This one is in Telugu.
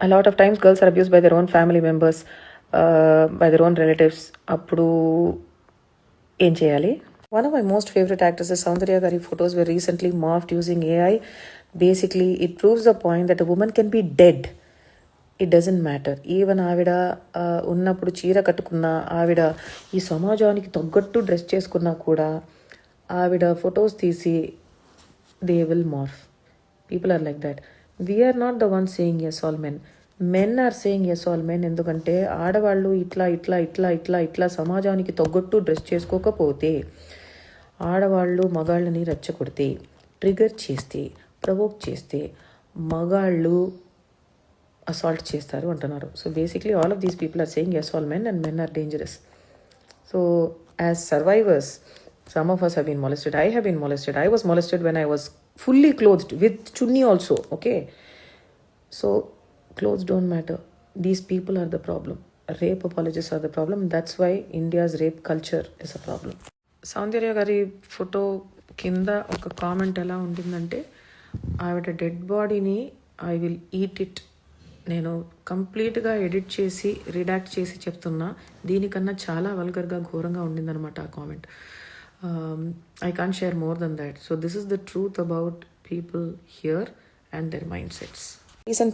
a lot of times girls are abused by their own family members, by their own relatives. Appudu em cheyali? One of my most favorite actresses, Soundarya Gari photos were recently morphed using AI. Basically, it proves the point that a woman can be dead. It doesn't matter. Even ఆవిడ ఉన్నప్పుడు చీర కట్టుకున్న ఆవిడ ఈ సమాజానికి తగ్గట్టు డ్రెస్ చేసుకున్నా కూడా ఆవిడ ఫొటోస్ తీసి they will morph. People are like that. We are not the one saying yes all men. Men are saying yes all men. ఎందుకంటే ఆడవాళ్ళు ఇట్లా ఇట్లా ఇట్లా ఇట్లా ఇట్లా సమాజానికి తగ్గట్టు డ్రెస్ చేసుకోకపోతే, ఆడవాళ్ళు మగాళ్ళని రెచ్చగొడితే, ట్రిగర్ చేస్తే, ప్రవోక్ చేస్తే మగాళ్ళు అసాల్ట్ చేస్తారు అంటున్నారు. So basically all of these people are saying yes all men and men are dangerous. So as survivors, some of us have been molested. I have been molested. I was molested when I was fully clothed with chunni also. Okay, so clothes don't matter. These people are the problem. Rape apologists are the problem. That's why India's rape culture is a problem. సౌందర్య గారి ఫోటో కింద ఒక కామెంట్ ఎలా ఉంటుందంటే, ఆవిడ డెడ్ బాడీని ఐ విల్ ఈట్ ఇట్. నేను కంప్లీట్గా ఎడిట్ చేసి రిడాక్ట్ చేసి చెప్తున్నా, దీనికన్నా చాలా వల్గర్గా ఘోరంగా ఉండిందనమాట ఆ comment. I can't share more than that. So this is the truth about people here and their mindsets. Recent